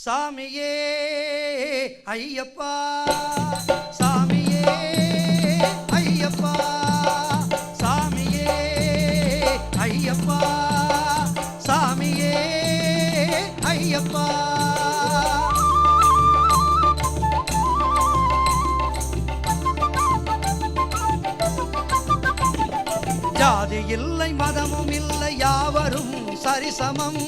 சாமியே ஐயப்பா, சாமியே ஐயப்பா, சாமியே ஐயப்பா, சாமியே ஐயப்பா. ஜாதி இல்லை மதமும் இல்லை யாவரும் சரிசமம்,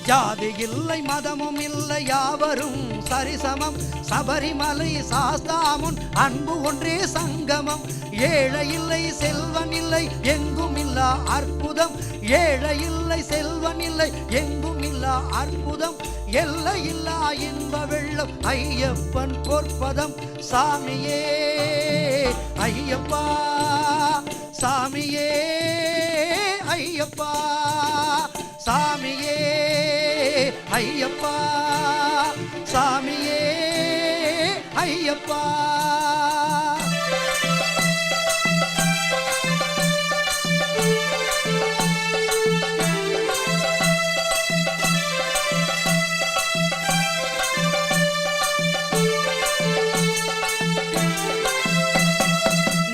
ஜாதி இல்லை மதமும் இல்லை யாவரும் சரிசமம். சபரிமலை சாஸ்தாமுன் அன்பு ஒன்றே சங்கமம். ஏழை இல்லை செல்வன் இல்லை எங்கும் இல்லா அற்புதம், ஏழை இல்லை செல்வன் இல்லை எங்கும் இல்லா அற்புதம். எல்லை இல்லா இன்ப வெள்ளம் ஐயப்பன் பொற்பதம். சாமியே ஐயப்பா, சாமியே ஐயப்பா, சாமியே ஐயப்பா, சாமியே ஐயப்பா.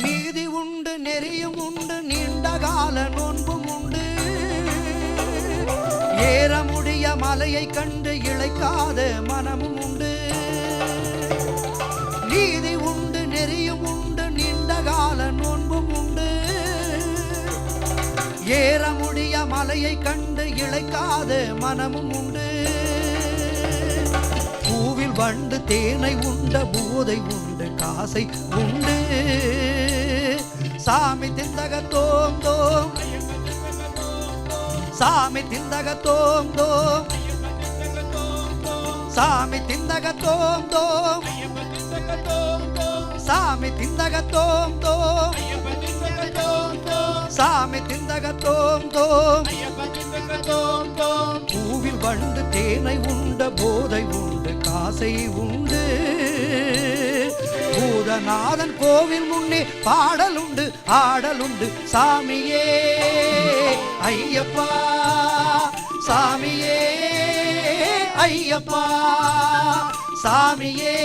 நீதி உண்டு நெறியும் உண்டு நீண்ட கால நோன்பும் உண்டு. ஏற முடிய மலையை கண்டு இழைக்காத மனமும் உண்டு. நீதி உண்டு நெறியும் உண்டு நீண்ட கால நோன்பும் உண்டு. ஏற முடிய மலையை கண்டு இழைக்காத மனமும் உண்டு. பூவில் வண்டு தேனை உண்ட போதை உண்டு காசை உண்டு. சாமி திந்தக தோம் தோம், சாமி திந்தக தோம் தோம், சாமி திந்தக தோம் தோம், சாமி திந்தக தோம் தோம், சாமி திந்தக தோம் தோம். பூவில் வண்டு தேனை உண்ட போதை உண்டு காசை உண்டு. பூதநாதன் கோவில் முன்னே பாடலுண்டு ஆடலுண்டு. சாமியே ஐயப்பா, சாமியே ஐயப்பா, சாமியே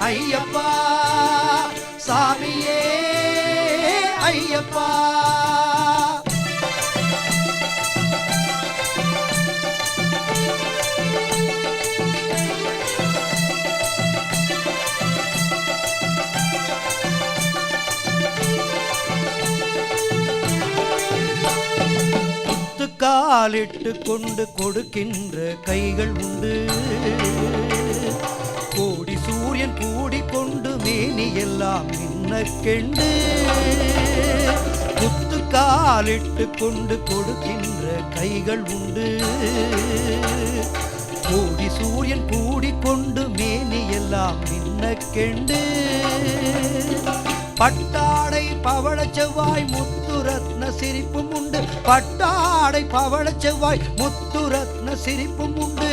ஐயப்பா, சாமியே ஐயப்பா. காலிட்டு கொண்டு கொடுக்கின்ற கைகள் உண்டு. கோடி சூரியன் கூடிக்கொண்டு மேனி எல்லாம் மின்னக்கெண்டு. குத்து காலிட்டு கொண்டு கொடுக்கின்ற கைகள் உண்டு. கோடி சூரியன் கூடிக்கொண்டு மேனி எல்லாம் மின்னக்கெண்டு. பட்டாடை பவள செவ்வாய் முத்து ரத்ன சிரிப்பும் உண்டு. பட்டாடை பவள செவ்வாய் முத்து ரத்ன சிரிப்பும் உண்டு.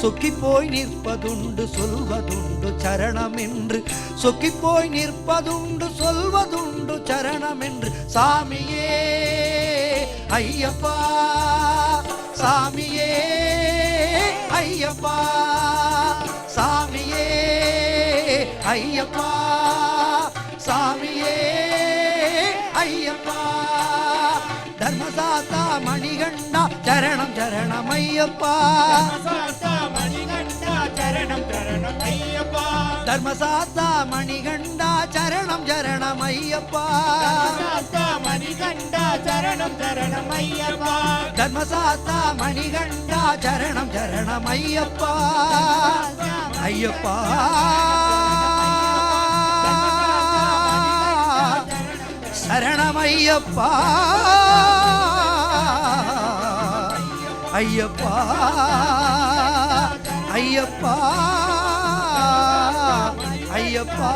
சொக்கி போய் நிற்பதுண்டு சொல்வதுண்டு சரணம் என்று. சொக்கி போய் நிற்பதுண்டு சொல்வதுண்டு சரணம் என்று. சாமியே ஐயப்பா, சாமியே ஐயப்பா, சாமியே ஐயப்பா, சாமியே ஐயப்பா. தர்மசாஸ்தா மணிகண்டா சரணம் சரணம் ஐயப்பா, சரணம் சரணம் ஐயப்பா, தர்மசாஸ்தா மணிகண்டா சரணம் சரணம் ஐயப்பா, மணிகண்டா சரணம் சரணம் ஐயப்பா, தர்மசாஸ்தா மணிகண்டா சரணம் சரணம் ஐயப்பா, ஐயப்பா சரணம் ஐயப்பா, ஐயப்பா ஐயப்பா ஐயப்பா.